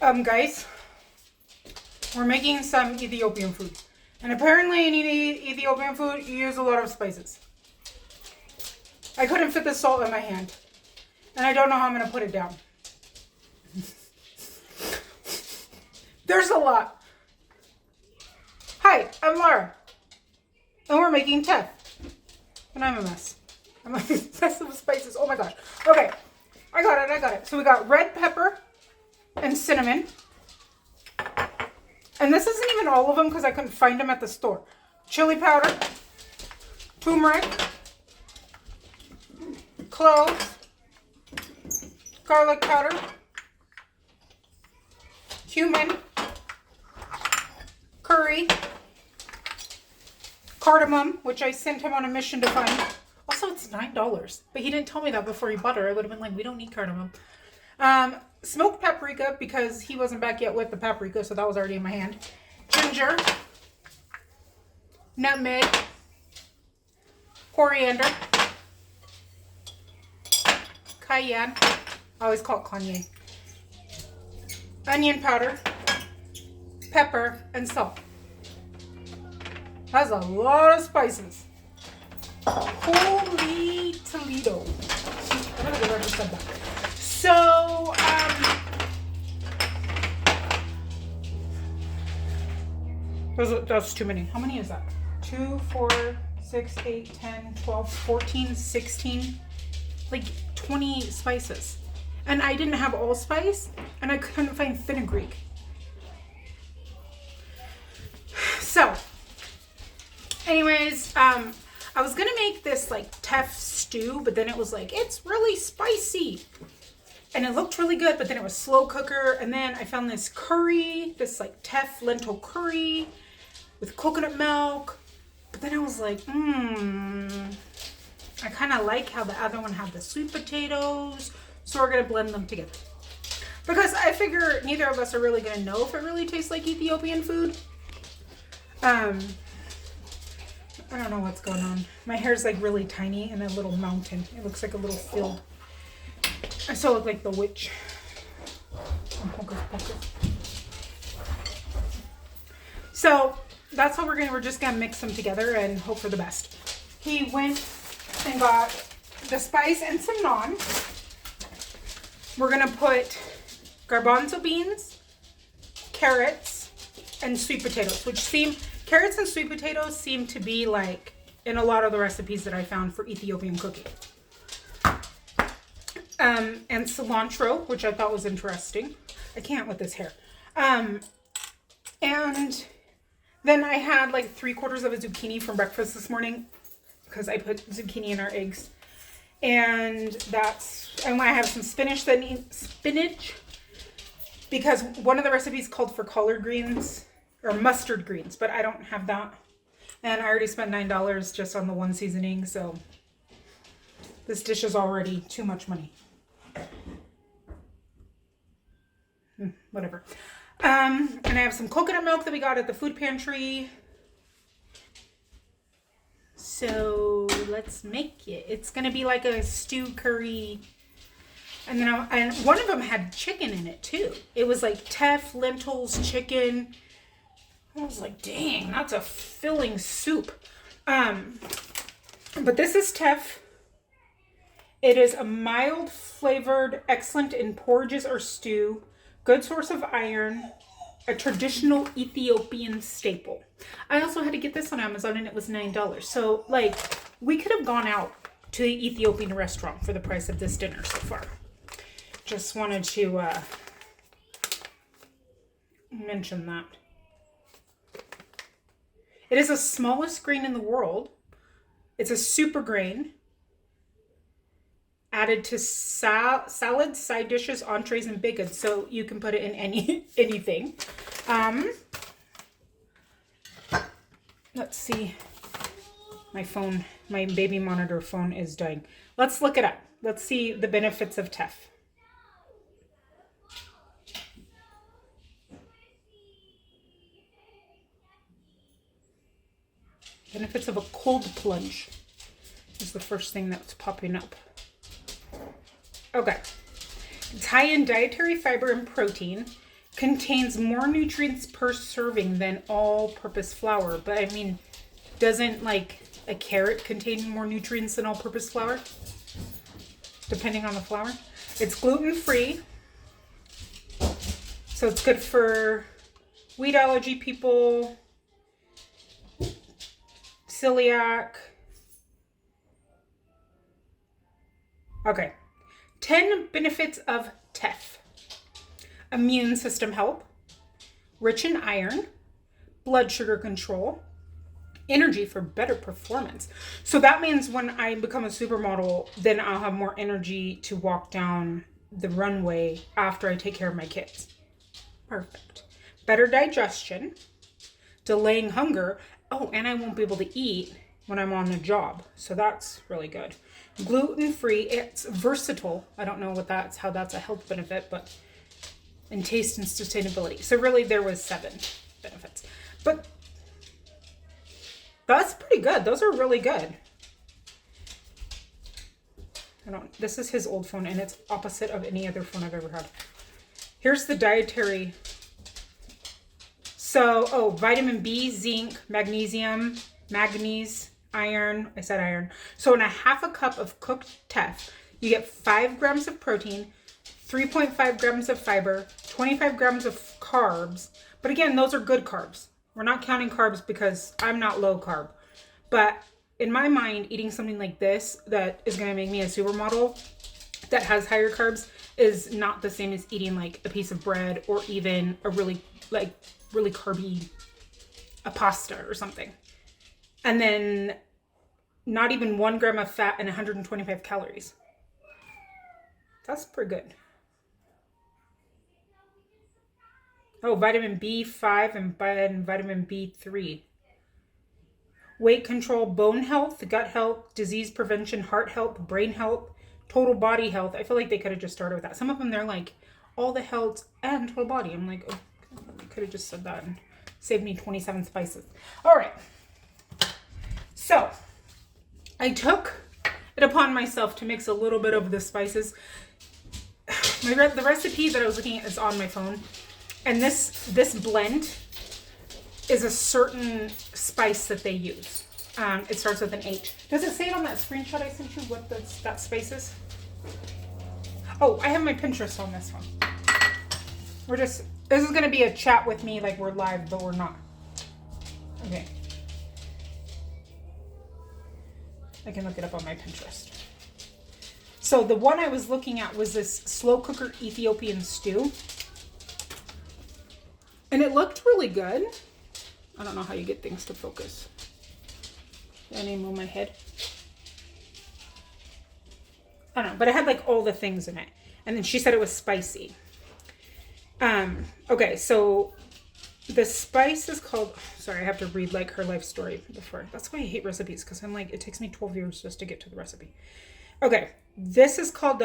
Guys, we're making some Ethiopian food. And apparently in Ethiopian food, you use a lot of spices. I couldn't fit the salt in my hand. And I don't know how I'm going to put it down. There's a lot. Hi, I'm Laura. And we're making Teff. And I'm a mess. I'm a mess of spices. Oh my gosh. Okay. I got it. So we got red pepper and cinnamon. And this isn't even all of them because I couldn't find them at the store. Chili powder, turmeric, cloves, garlic powder, cumin, curry, cardamom, which I sent him on a mission to find. Also, it's $9, but he didn't tell me that before he bought her. I would have been like, we don't need cardamom. Smoked paprika, because he wasn't back yet with the paprika, so that was already in my hand. Ginger, nutmeg, coriander, cayenne, I always call it Kanye, onion powder, pepper, and salt. That's a lot of spices. Holy Toledo. I'm gonna go just said that. So, that's too many. How many is that? 2, 4, 6, 8, 10, 12, 14, 16, like 20 spices. And I didn't have allspice, and I couldn't find fenugreek. So, anyways, I was gonna make this like Teff stew, but then it was like, it's really spicy. And it looked really good, but then it was slow cooker. And then I found this curry, this like Teff lentil curry with coconut milk. But then I was like, I kind of like how the other one had the sweet potatoes. So we're going to blend them together. Because I figure neither of us are really going to know if it really tastes like Ethiopian food. I don't know what's going on. My hair's like really tiny and a little mountain. It looks like a little field. I still look like the witch. So that's what we're just gonna mix them together and hope for the best. He went and got the spice and some naan. We're gonna put garbanzo beans, carrots, and sweet potatoes, carrots and sweet potatoes seem to be like in a lot of the recipes that I found for Ethiopian cooking. And cilantro, which I thought was interesting. I can't with this hair. And then I had like 3/4 of a zucchini from breakfast this morning because I put zucchini in our eggs. And I have some spinach because one of the recipes called for collard greens or mustard greens, but I don't have that. And I already spent $9 just on the one seasoning, so this dish is already too much money. Whatever. And I have some coconut milk that we got at the food pantry. So let's make it. It's gonna be like a stew curry. And then and one of them had chicken in it too. It was like Teff, lentils, chicken. I was like, dang, that's a filling soup. But this is Teff. It is a mild flavored, excellent in porridges or stew, good source of iron, a traditional Ethiopian staple. I also had to get this on Amazon and it was $9. So like we could have gone out to the Ethiopian restaurant for the price of this dinner so far. Just wanted to mention that. It is the smallest grain in the world. It's a super grain. Added to salads, side dishes, entrees, and baked, so you can put it in anything. Let's see. My baby monitor phone is dying. Let's look it up. Let's see the benefits of Teff. Benefits of a cold plunge is the first thing that's popping up. Okay. It's high in dietary fiber and protein. contains more nutrients per serving than all-purpose flour. But I mean, doesn't like a carrot contain more nutrients than all-purpose flour? Depending on the flour. It's gluten-free. So it's good for wheat allergy people, celiac. Okay. 10 benefits of Teff. Immune system help, rich in iron, blood sugar control, energy for better performance. So that means when I become a supermodel, then I'll have more energy to walk down the runway after I take care of my kids. Perfect. Better digestion, delaying hunger. Oh, and I won't be able to eat when I'm on the job. So that's really good. Gluten-free. It's versatile. I don't know how that's a health benefit, but and taste and sustainability. So really there was 7 benefits. But that's pretty good. Those are really good. This is his old phone and it's opposite of any other phone I've ever had. Here's the dietary. So, vitamin B, zinc, magnesium, manganese, iron. I said iron. So in a half a cup of cooked Teff, you get 5 grams of protein, 3.5 grams of fiber, 25 grams of carbs. But again, those are good carbs. We're not counting carbs because I'm not low carb. But in my mind, eating something like this that is going to make me a supermodel that has higher carbs is not the same as eating like a piece of bread or even a really carby, a pasta or something. And then not even 1 gram of fat and 125 calories. That's pretty good. Oh, vitamin B5 and vitamin B3. Weight control, bone health, gut health, disease prevention, heart health, brain health, total body health. I feel like they could have just started with that. Some of them, they're like, all the health and total body. I'm like, oh, they could have just said that and saved me 27 spices. All right. So, I took it upon myself to mix a little bit of the spices. The recipe that I was looking at is on my phone. And this blend is a certain spice that they use. It starts with an H. Does it say it on that screenshot I sent you what that spice is? Oh, I have my Pinterest on this one. This is going to be a chat with me like we're live, but we're not. Okay. I can look it up on my Pinterest. So the one I was looking at was this slow cooker Ethiopian stew. And it looked really good. I don't know how you get things to focus. Did I need to move my head? I don't know, but it had like all the things in it. And then she said it was spicy. Okay, so the spice is called, sorry, I have to read like her life story before. That's why I hate recipes, because I'm like, it takes me 12 years just to get to the recipe. Okay, this is called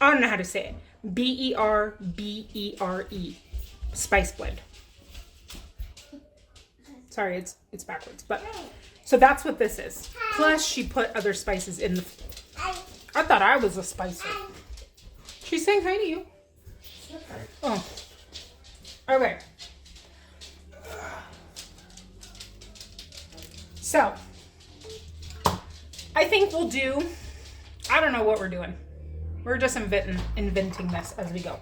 I don't know how to say it. Berbere spice blend. Sorry, it's backwards, but so that's what this is. Plus, she put other spices in the. I thought I was a spicer. She's saying hi to you. Oh, okay. So, I think we'll do. I don't know what we're doing. We're just inventing this as we go.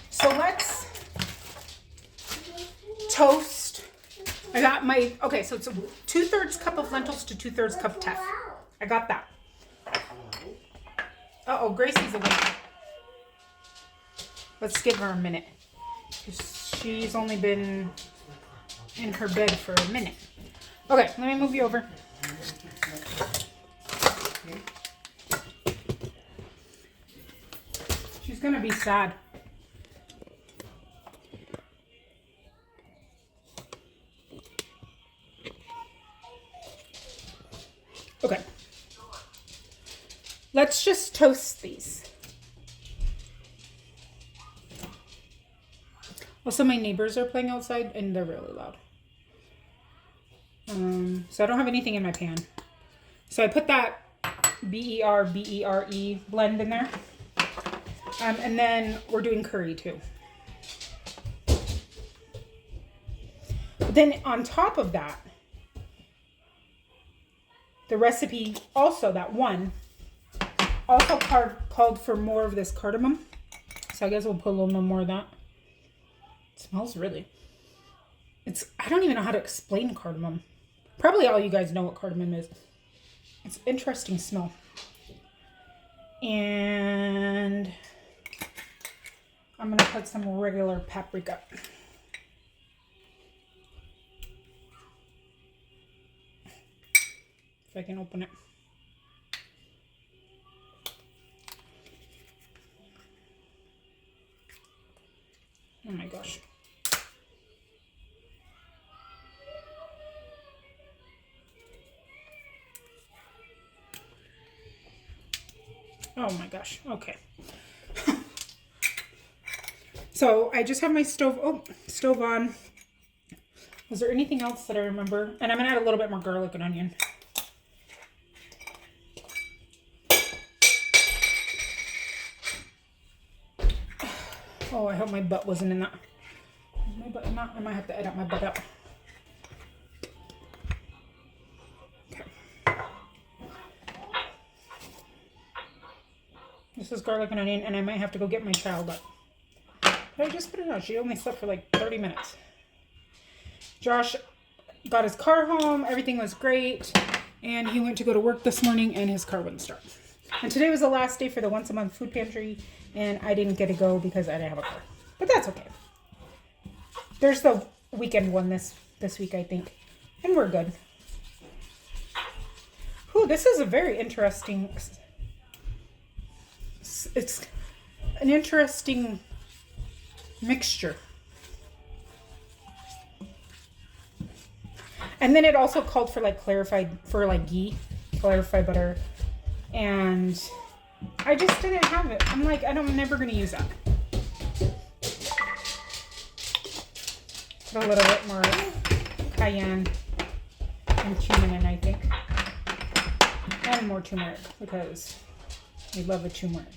So let's toast. I got my, okay, so it's a 2/3 cup of lentils to 2/3 cup Teff. I got that. Uh-oh, Gracie's awake. Let's give her a minute. She's only been in her bed for a minute. Okay, let me move you over. She's gonna be sad. Okay. Let's just toast these. Also, my neighbors are playing outside and they're really loud. So I don't have anything in my pan. So I put that Bere blend in there. And then we're doing curry too. But then on top of that, the recipe also, that one, also called for more of this cardamom. So I guess we'll put a little more of that. It smells really. I don't even know how to explain cardamom. Probably all you guys know what cardamom is. It's an interesting smell. And I'm going to put some regular paprika. If I can open it. Oh my gosh. Oh my gosh. Okay. So I just have my stove on. Was there anything else that I remember? And I'm going to add a little bit more garlic and onion. Oh, I hope my butt wasn't in that. Was my butt in that? I might have to edit my butt out. Okay. This is garlic and onion, and I might have to go get my child up. But I just put it on. She only slept for like 30 minutes. Josh got his car home. Everything was great. And he went to go to work this morning, and his car wouldn't start. And today was the last day for the once a month food pantry, and I didn't get to go because I didn't have a car. But that's okay. There's the weekend one this week, I think. And we're good. Ooh, this is a very interesting... It's an interesting mixture. And then it also called for like ghee, clarified butter. And I just didn't have it. I'm like, I'm never going to use that. Put a little bit more cayenne and cumin in, I think. And more turmeric because we love a turmeric.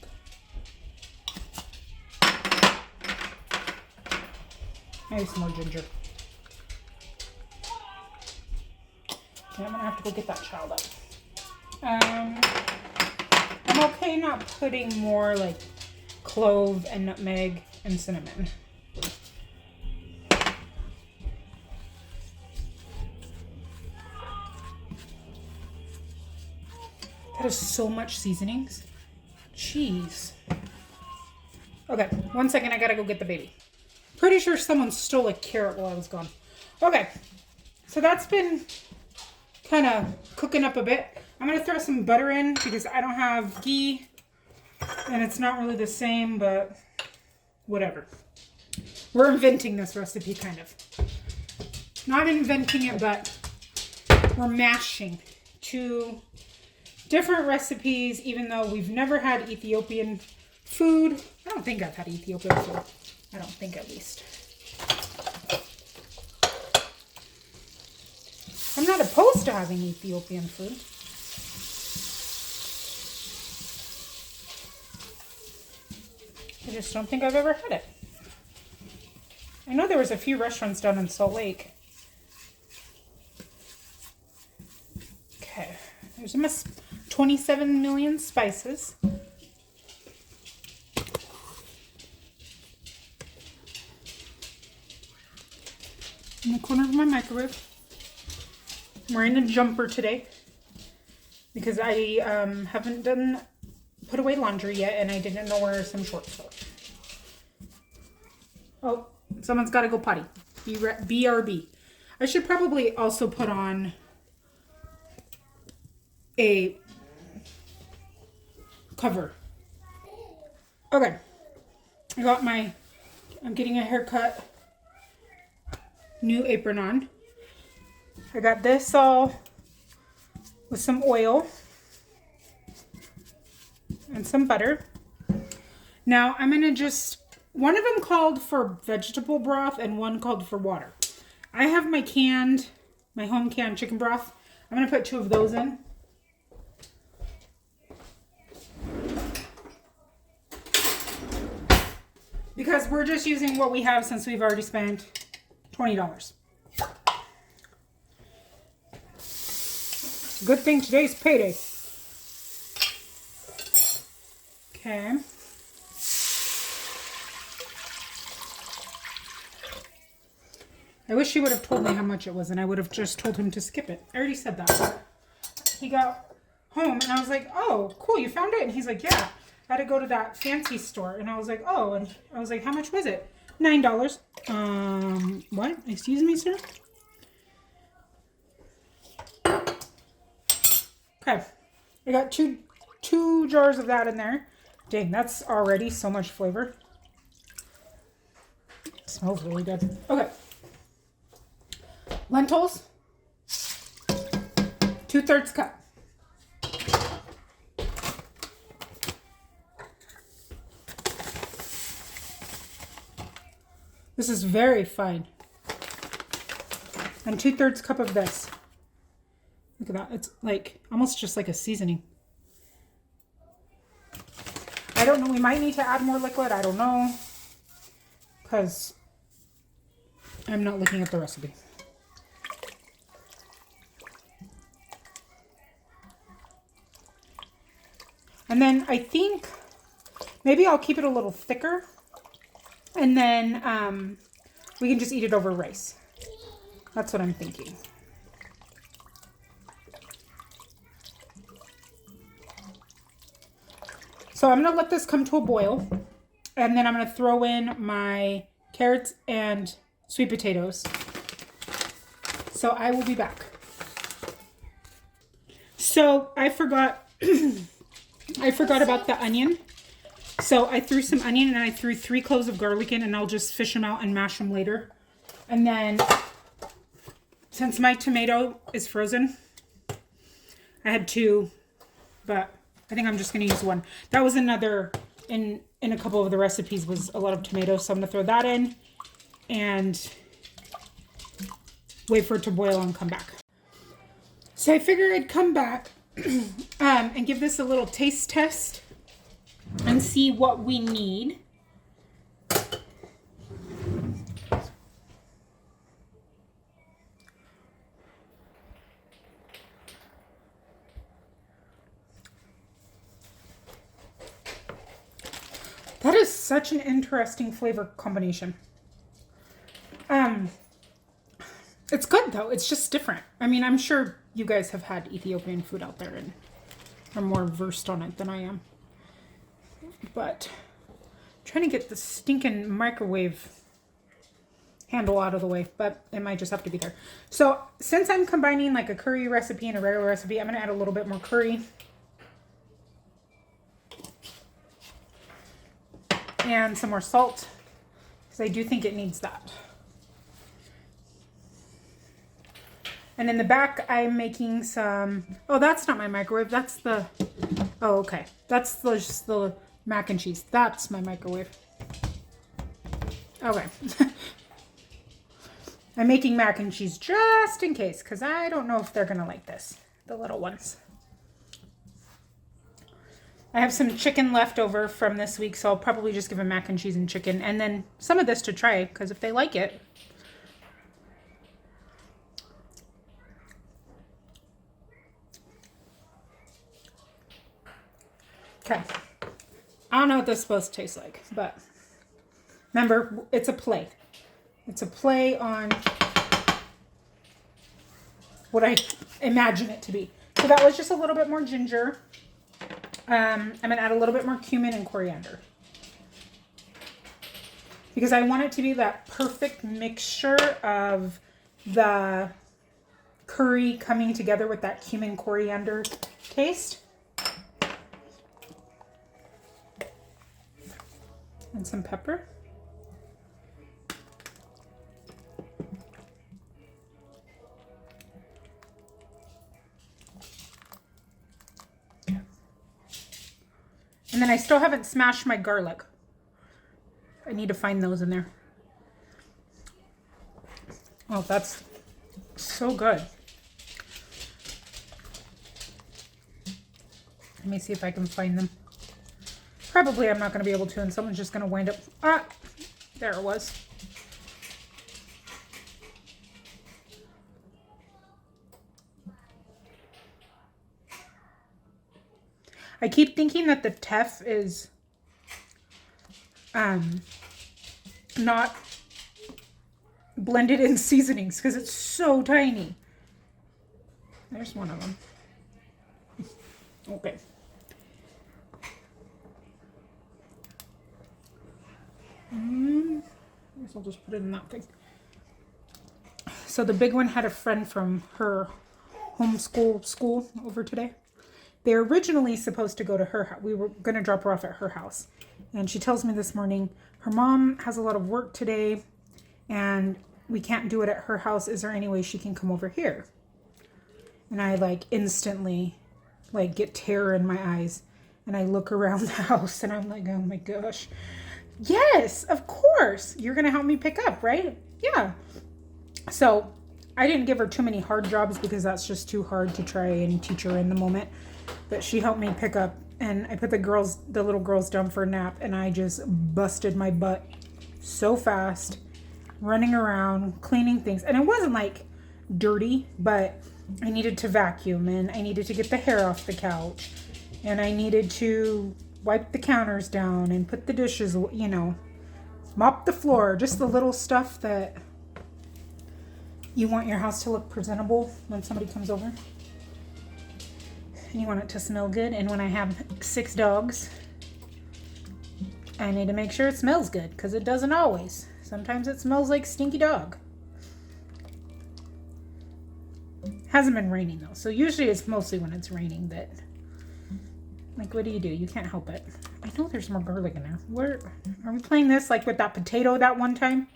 Maybe some more ginger. Okay, I'm going to have to go get that child up. I'm okay not putting more like clove and nutmeg and cinnamon. That is so much seasonings. Jeez. Okay, 1 second, I gotta go get the baby. Pretty sure someone stole a carrot while I was gone. Okay, so that's been kind of cooking up a bit. I'm going to throw some butter in because I don't have ghee and it's not really the same, but whatever. We're inventing this recipe, kind of. Not inventing it, but we're mashing two different recipes, even though we've never had Ethiopian food. I don't think I've had Ethiopian food. I don't think, at least. I'm not opposed to having Ethiopian food. I just don't think I've ever had it. I know there was a few restaurants down in Salt Lake. Okay, there's 27 million spices. In the corner of my microwave. I'm wearing a jumper today because I haven't put away laundry yet and I didn't know where some shorts were. Oh, someone's got to go potty. BRB. I should probably also put on a cover. Okay. I'm getting a haircut. New apron on. I got this all with some oil and some butter. Now I'm going to one of them called for vegetable broth and one called for water. I have my home canned chicken broth. I'm going to put 2 of those in. because we're just using what we have since we've already spent $20. Good thing today's payday. Okay. I wish he would have told me how much it was, and I would have just told him to skip it. I already said that. He got home, and I was like, oh, cool, you found it? And he's like, yeah. I had to go to that fancy store. And I was like, oh. And I was like, how much was it? $9. What? Excuse me, sir? Okay. I got two jars of that in there. Dang, that's already so much flavor. It smells really good. Okay. Lentils. 2/3 cup. This is very fine. And 2/3 cup of this. Look at that. It's like almost just like a seasoning. I don't know. We might need to add more liquid. I don't know. Because I'm not looking at the recipe. And then I think maybe I'll keep it a little thicker. And then we can just eat it over rice. That's what I'm thinking. So I'm going to let this come to a boil. And then I'm going to throw in my carrots and sweet potatoes. So I will be back. So I forgot about the onion. So I threw some onion and I threw 3 cloves of garlic in, and I'll just fish them out and mash them later. And then since my tomato is frozen, I had 2, but I think I'm just going to use 1. That was another, in a couple of the recipes, was a lot of tomatoes. So I'm going to throw that in and wait for it to boil and come back. So I figured I'd come back and give this a little taste test and see what we need. That is such an interesting flavor combination. It's good though. It's just different. I mean, I'm sure you guys have had Ethiopian food out there and are more versed on it than I am. But I'm trying to get the stinking microwave handle out of the way, but it might just have to be there. So since I'm combining like a curry recipe and a regular recipe, I'm going to add a little bit more curry. And some more salt, because I do think it needs that. And in the back, I'm making some, oh, that's not my microwave. That's the, oh, okay. That's just the mac and cheese. That's my microwave. Okay. I'm making mac and cheese just in case, because I don't know if they're going to like this, the little ones. I have some chicken left over from this week, so I'll probably just give them mac and cheese and chicken, and then some of this to try, because if they like it. Okay. I don't know what this is supposed to taste like, but remember, it's a play. It's a play on what I imagine it to be. So that was just a little bit more ginger. I'm going to add a little bit more cumin and coriander. Because I want it to be that perfect mixture of the curry coming together with that cumin coriander taste. And some pepper. And then I still haven't smashed my garlic. I need to find those in there. Oh, that's so good. Let me see if I can find them. Probably I'm not going to be able to, and someone's just going to wind up... Ah, there it was. I keep thinking that the Teff is not blended in seasonings because it's so tiny. There's one of them. Okay. I guess I'll just put it in that thing. So the big one had a friend from her homeschool school over today. They're originally supposed to go to her house. We were going to drop her off at her house. And she tells me this morning, her mom has a lot of work today and we can't do it at her house. Is there any way she can come over here? And I like instantly like get terror in my eyes. And I look around the house and I'm like, oh my gosh. Yes, of course. You're going to help me pick up, right? Yeah. So I didn't give her too many hard jobs because that's just too hard to try and teach her in the moment. But she helped me pick up, and I put the little girls down for a nap, and I just busted my butt so fast, running around, cleaning things. And it wasn't like dirty, but I needed to vacuum, and I needed to get the hair off the couch, and I needed to wipe the counters down and put the dishes, you know, mop the floor, just the little stuff that you want your house to look presentable when somebody comes over. And you want it to smell good. And when I have 6 dogs, I need to make sure it smells good because it doesn't always. Sometimes it smells like stinky dog. Hasn't been raining though. So usually it's mostly when it's raining that, like, what do? You can't help it. I know there's more garlic in there. Where are we playing this like with that potato that one time?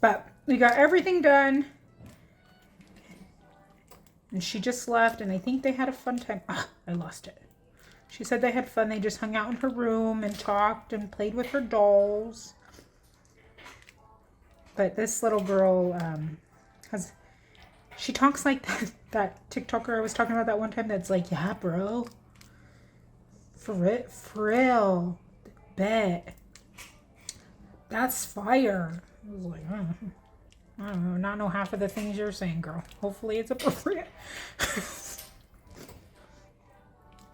But we got everything done. And she just left, and I think they had a fun time. Ah, I lost it. She said they had fun. They just hung out in her room and talked and played with her dolls. But this little girl she talks like that TikToker I was talking about that one time that's like, yeah, bro. For real. Bet. That's fire. I was like, I don't know, not know half of the things you're saying, girl. Hopefully it's appropriate.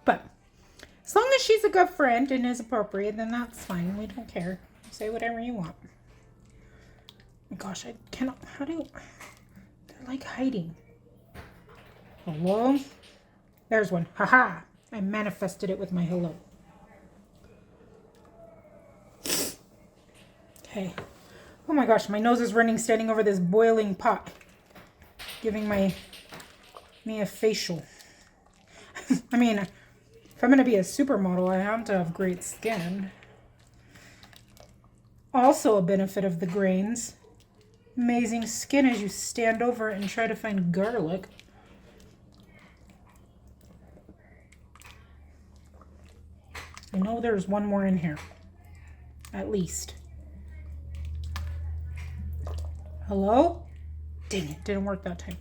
But as long as she's a good friend and is appropriate, then that's fine. We don't care. Say whatever you want. Oh my gosh, I cannot. They're like hiding. Hello? There's one. Haha. I manifested it with my hello. Okay. Oh my gosh, my nose is running standing over this boiling pot. Giving me a facial. I mean, if I'm going to be a supermodel, I have to have great skin. Also a benefit of the grains. Amazing skin as you stand over it and try to find garlic. I know there's one more in here. At least. Hello? Dang it, didn't work that time.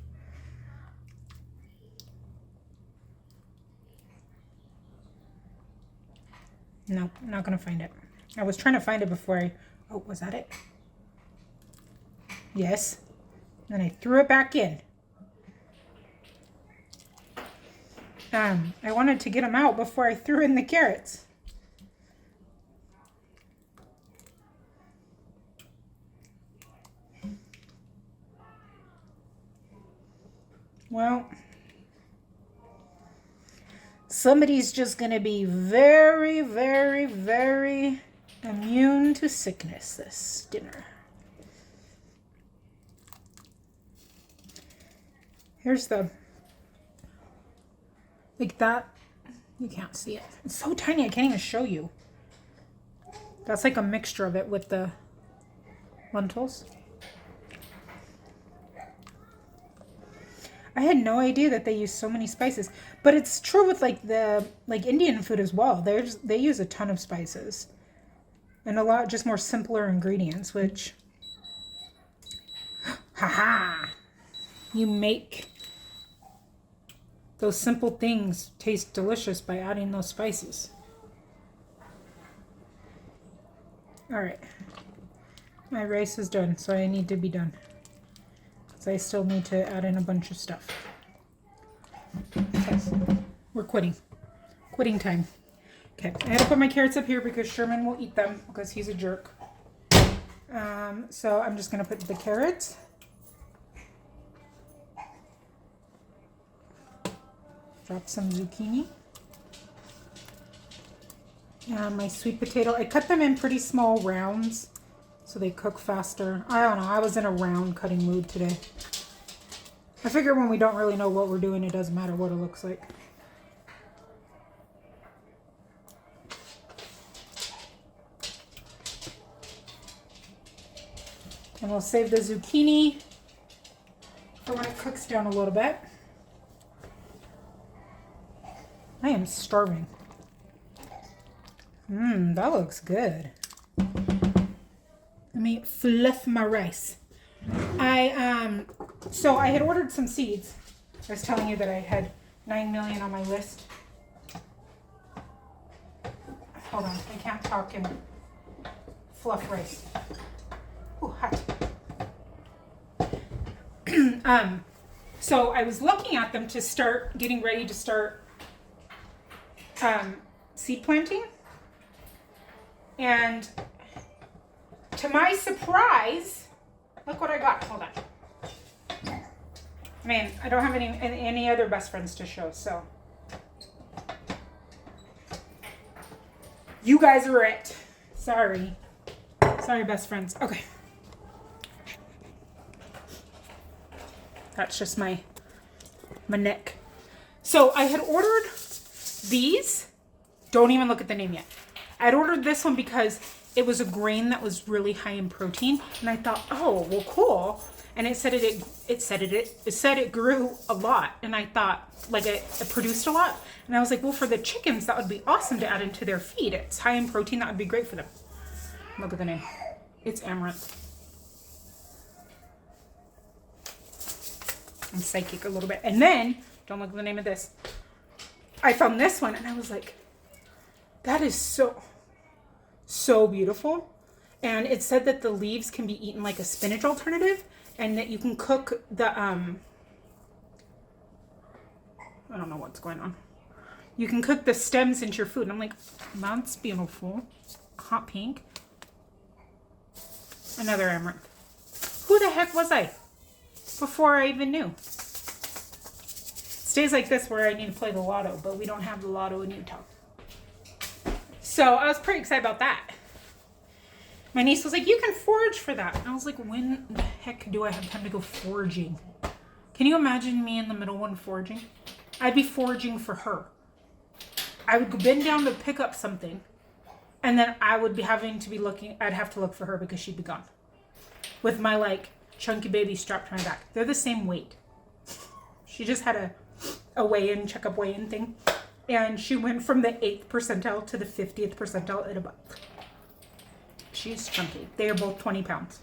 No, I'm not gonna find it. I was trying to find it before I... Oh, was that it? Yes. Then I threw it back in. I wanted to get them out before I threw in the carrots. Well, somebody's just going to be very, very, very immune to sickness this dinner. Here's the, like that. You can't see it. It's so tiny, I can't even show you. That's like a mixture of it with the lentils. I had no idea that they use so many spices, but it's true with like Indian food as well. They use a ton of spices and a lot just more simpler ingredients, which, haha, You make those simple things taste delicious by adding those spices. All right. My rice is done, so I need to be done. Because I still need to add in a bunch of stuff. Okay. We're quitting. Quitting time. Okay. I had to put my carrots up here because Sherman will eat them because he's a jerk. So I'm just going to put the carrots. Drop some zucchini. And my sweet potato. I cut them in pretty small rounds so they cook faster. I don't know. I was in a round cutting mood today. I figure when we don't really know what we're doing, it doesn't matter what it looks like. And we'll save the zucchini for when it cooks down a little bit. I am starving. That looks good. Let me fluff my rice. So I had ordered some seeds. I was telling you that I had 9 million on my list. Hold on, I can't talk and fluff rice. Ooh, hot. So I was looking at them to start getting ready to start seed planting. And to my surprise, look what I got. Hold on. I mean, I don't have any other best friends to show, so. You guys are it. Sorry. Sorry, best friends. Okay. That's just my neck. So I had ordered these. Don't even look at the name yet. I'd ordered this one because it was a grain that was really high in protein, and I thought, oh, well, cool. And it said it grew a lot, and I thought, like, it produced a lot. And I was like, well, for the chickens, that would be awesome to add into their feed. It's high in protein. That would be great for them. Look at the name. It's amaranth. I'm psychic a little bit. And then, don't look at the name of this. I found this one, and I was like, that is so beautiful. And it said that the leaves can be eaten like a spinach alternative, and that you can cook the I don't know what's going on. You can cook the stems into your food. And I'm like, that's beautiful. Hot pink. Another amaranth. Who the heck was I before I even knew? It's days like this where I need to play the lotto, but we don't have the lotto in Utah. So I was pretty excited about that. My niece was like, you can forage for that. And I was like, when the heck do I have time to go foraging? Can you imagine me in the middle one foraging? I'd be foraging for her. I would bend down to pick up something, and then I would be having to be looking, I'd have to look for her because she'd be gone. With my, like, chunky baby strapped to my back. They're the same weight. She just had a weigh-in, check-up weigh-in thing. And she went from the 8th percentile to the 50th percentile in a month. She's chunky. They are both 20 pounds.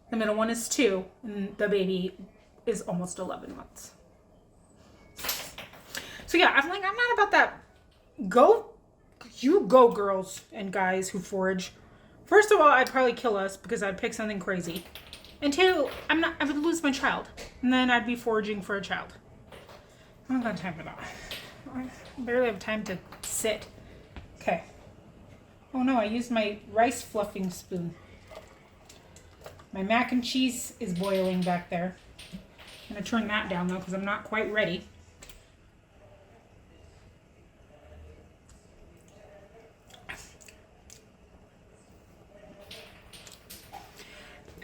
The middle one is 2, and the baby is almost 11 months. So yeah, I'm like, I'm not about that. You go, girls and guys who forage. First of all, I'd probably kill us because I'd pick something crazy. And 2, I would lose my child. And then I'd be foraging for a child. I don't got time for that. I barely have time to sit. Okay. Oh no, I used my rice fluffing spoon. My mac and cheese is boiling back there. I'm going to turn that down though because I'm not quite ready.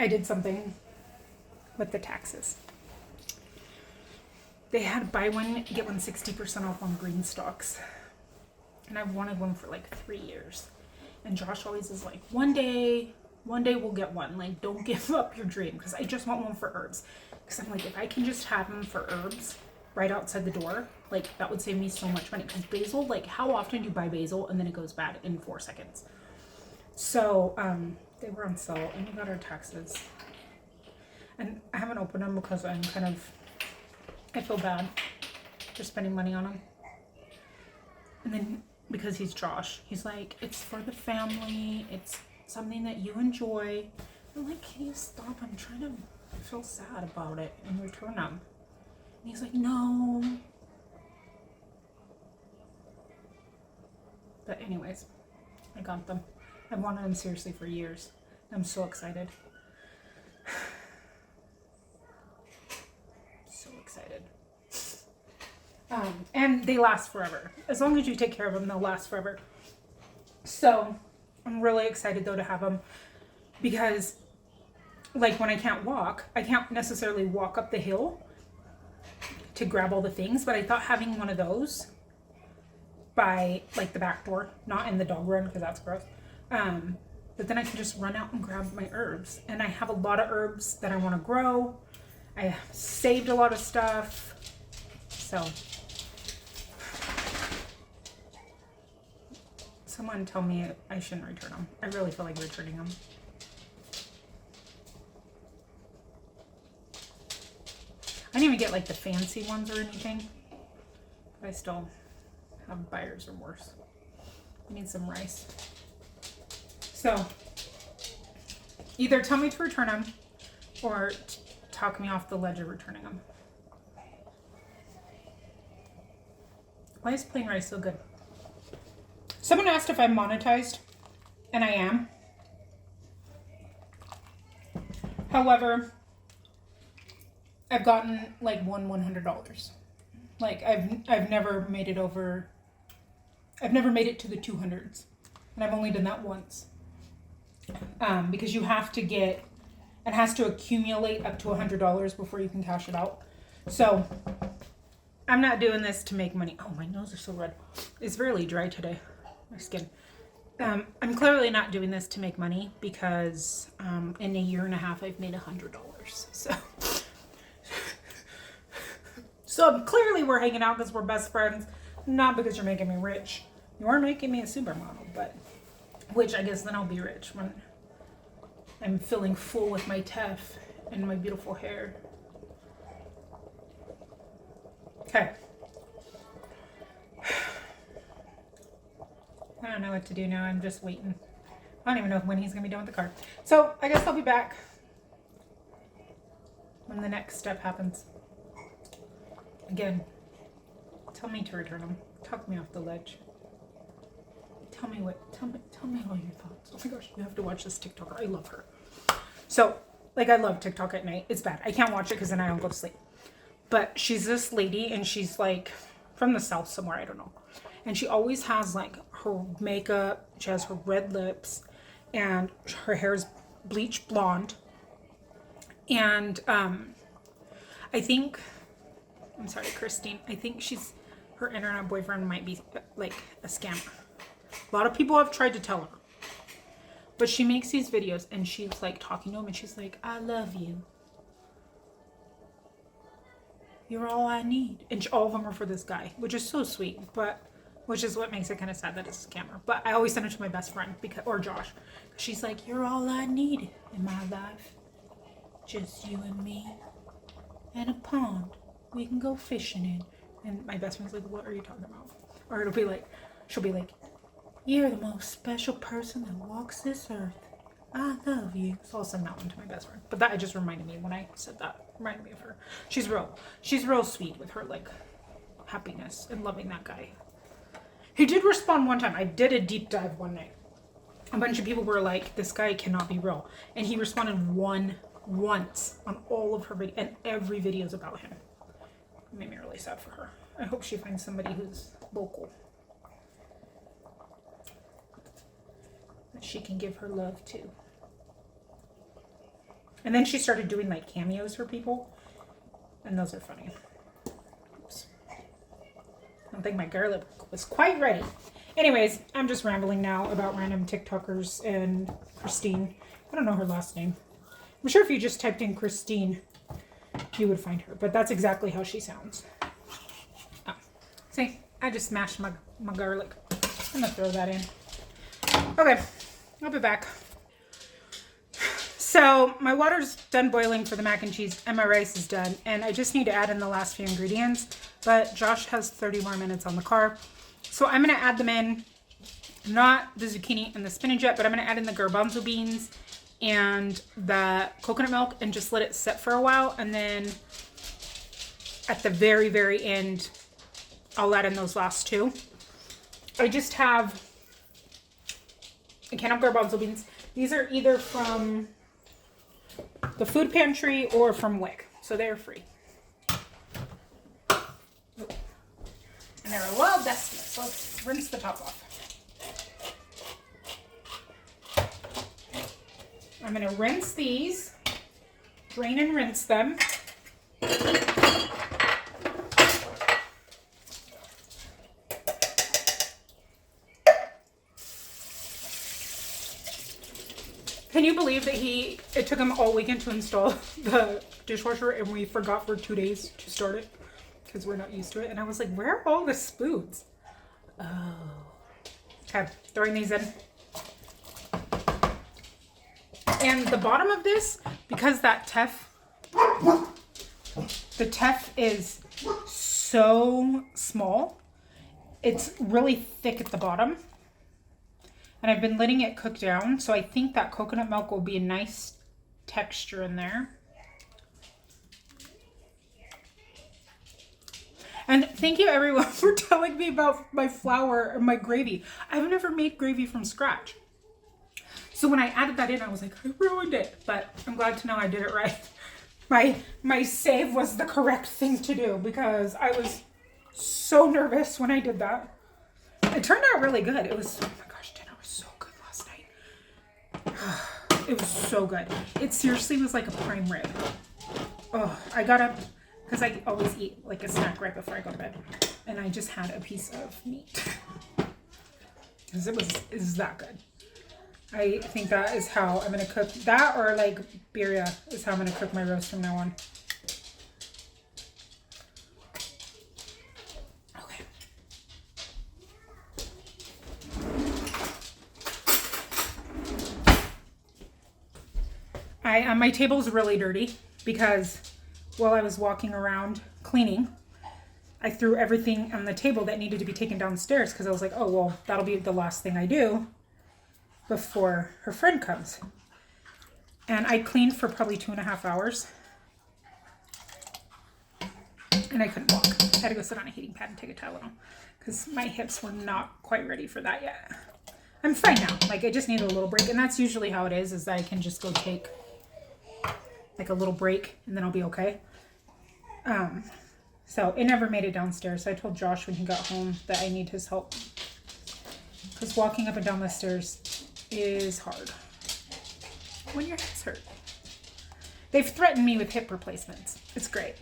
I did something with the taxes. They had buy one, get one 60% off on green stalks. And I've wanted one for like 3 years. And Josh always is like, one day we'll get one. Like, don't give up your dream. Because I just want one for herbs. Because I'm like, if I can just have them for herbs right outside the door, like, that would save me so much money. Because basil, like, how often do you buy basil and then it goes bad in 4 seconds? So, they were on sale and we got our taxes. And I haven't opened them because I feel bad for spending money on them. And then because he's Josh, he's like, it's for the family. It's something that you enjoy. I'm like, can you stop? I'm trying to feel sad about it and return them. And he's like, no. But anyways, I got them. I've wanted them seriously for years. I'm so excited. So excited. And they last forever. As long as you take care of them, they'll last forever. So I'm really excited though to have them, because like when I can't walk, I can't necessarily walk up the hill to grab all the things, but I thought having one of those by like the back door, not in the dog run because that's gross, but then I can just run out and grab my herbs. And I have a lot of herbs that I want to grow. I saved a lot of stuff, so someone tell me I shouldn't return them. I really feel like returning them. I didn't even get like the fancy ones or anything, but I still have buyer's remorse. I need some rice. So either tell me to return them or talk me off the ledge of returning them. Why is plain rice so good? Someone asked if I'm monetized, and I am. However, I've gotten like $100. Like I've never made it over. I've never made it to the 200s, and I've only done that once. Because you have to get, it has to accumulate up to $100 before you can cash it out. So I'm not doing this to make money. Oh, my nose is so red. It's really dry today. My skin. I'm clearly not doing this to make money because in a year and a half I've made $100. So clearly we're hanging out because we're best friends, not because you're making me rich. You are making me a supermodel, but which I guess then I'll be rich when I'm feeling full with my Teff and my beautiful hair. Okay. I don't know what to do now. I'm just waiting. I don't even know when he's going to be done with the car. So I guess I'll be back when the next step happens. Again, tell me to return them. Talk me off the ledge. Tell me all your thoughts. Oh my gosh, you have to watch this TikToker. I love her. So, like, I love TikTok at night. It's bad. I can't watch it because then I don't go to sleep. But she's this lady, and she's like from the south somewhere. I don't know. And she always has like her makeup. She has her red lips, and her hair's bleached blonde. And I think, I'm sorry, Christine. I think her internet boyfriend might be like a scammer. A lot of people have tried to tell her. But she makes these videos and she's like talking to him and she's like, I love you. You're all I need. And all of them are for this guy, which is so sweet, but which is what makes it kind of sad that it's a scammer. But I always send it to my best friend, or Josh. She's like, you're all I need in my life. Just you and me. And a pond we can go fishing in. And my best friend's like, what are you talking about? Or she'll be like, you're the most special person that walks this earth. I love you. So I'll send that one to my best friend. But that just reminded me when I said that. Reminded me of her. She's real sweet with her like happiness and loving that guy. He did respond one time. I did a deep dive one night. A bunch of people were like, this guy cannot be real. And he responded once on all of her videos, and every video is about him. It made me really sad for her. I hope she finds somebody who's local that she can give her love to. And then she started doing like cameos for people, and those are funny. Oops. I don't think my garlic was quite ready. Anyways, I'm just rambling now about random TikTokers and Christine. I don't know her last name. I'm sure if you just typed in Christine, you would find her. But that's exactly how she sounds. Oh. See, I just smashed my garlic. I'm going to throw that in. Okay, I'll be back. So my water's done boiling for the mac and cheese and my rice is done. And I just need to add in the last few ingredients. But Josh has 30 more minutes on the car. So I'm going to add them in. Not the zucchini and the spinach yet, but I'm going to add in the garbanzo beans and the coconut milk and just let it set for a while. And then at the very, very end, I'll add in those last two. I just have a can of garbanzo beans. These are either from the food pantry or from Wick, so they're free. And they're a little dusty, so let's rinse the top off. I'm going to rinse these, drain and rinse them. Can you believe that it took him all weekend to install the dishwasher and we forgot for 2 days to start it because we're not used to it. And I was like, where are all the spoons? Oh. Okay, throwing these in. And the bottom of this, because that Teff, the Teff is so small, it's really thick at the bottom. And I've been letting it cook down, so I think that coconut milk will be a nice texture in there. And thank you everyone for telling me about my flour and my gravy. I've never made gravy from scratch. So when I added that in, I was like, I ruined it. But I'm glad to know I did it right. My save was the correct thing to do because I was so nervous when I did that. It turned out really good. It was, oh my gosh, dinner was so good last night. It was so good. It seriously was like a prime rib. Oh, I got up because I always eat like a snack right before I go to bed. And I just had a piece of meat. Because it is that good. I think that is how I'm going to cook that, or like birria is how I'm going to cook my roast from now on. Okay. My table's really dirty because while I was walking around cleaning, I threw everything on the table that needed to be taken downstairs because I was like, oh, well, that'll be the last thing I do before her friend comes. And I cleaned for probably 2.5 hours. And I couldn't walk. I had to go sit on a heating pad and take a Tylenol because my hips were not quite ready for that yet. I'm fine now. Like, I just need a little break. And that's usually how it is that I can just go take like a little break and then I'll be okay. So it never made it downstairs. So I told Josh when he got home that I need his help because walking up and down the stairs is hard when your hips hurt. They've threatened me with hip replacements. It's great.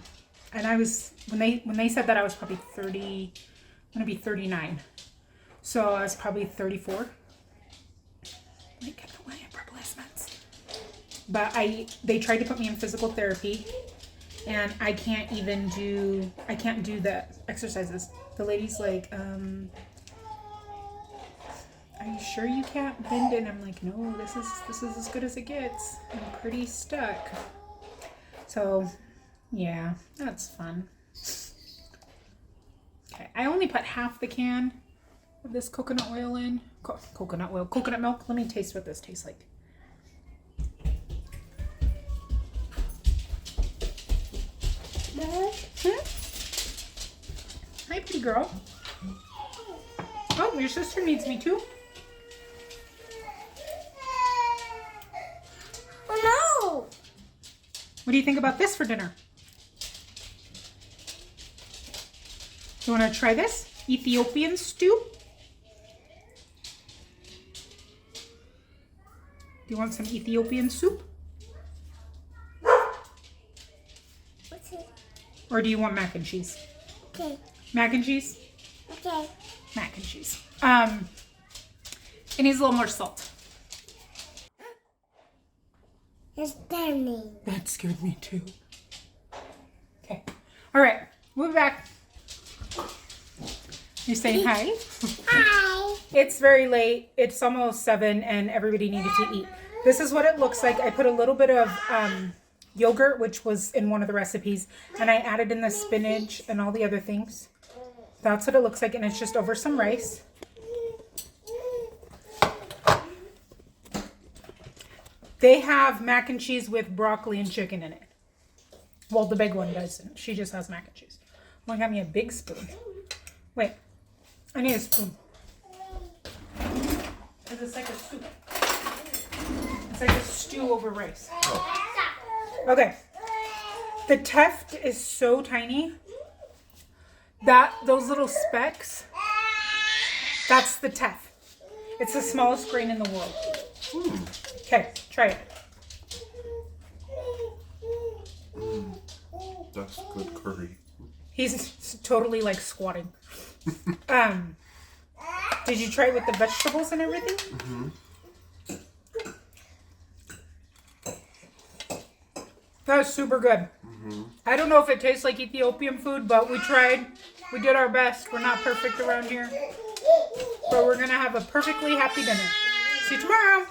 And I was, when they said that, I was probably 30, I'm gonna be 39. So I was probably 34. Like, get the hip replacements. But they tried to put me in physical therapy and I can't do the exercises. The lady's like, are you sure you can't bend it? And I'm like, no, this is as good as it gets. I'm pretty stuck. So, yeah, that's fun. Okay, I only put half the can of this coconut oil in. Coconut milk. Let me taste what this tastes like. Hi, pretty girl. Oh, your sister needs me too. Oh no! What do you think about this for dinner? You want to try this? Ethiopian stew? Do you want some Ethiopian soup? What's it? Or do you want mac and cheese? Okay. Mac and cheese? Okay. Mac and cheese. It needs a little more salt. It's burning. That scared me too. Okay. All right. We'll be back. You saying hi? Hi. It's very late. It's almost 7 and everybody needed to eat. This is what it looks like. I put a little bit of yogurt, which was in one of the recipes, and I added in the spinach and all the other things. That's what it looks like, and it's just over some rice. They have mac and cheese with broccoli and chicken in it. Well, the big one doesn't. She just has mac and cheese. Oh, I got me a big spoon. Wait, I need a spoon. Because it's like a soup. It's like a stew over rice. Okay. The Teff is so tiny that those little specks, that's the Teff. It's the smallest grain in the world. Okay, try it. That's good curry. He's totally like squatting. Did you try it with the vegetables and everything? Mm-hmm. That was super good. Mm-hmm. I don't know if it tastes like Ethiopian food, but we tried. We did our best. We're not perfect around here. But we're going to have a perfectly happy dinner. See you tomorrow.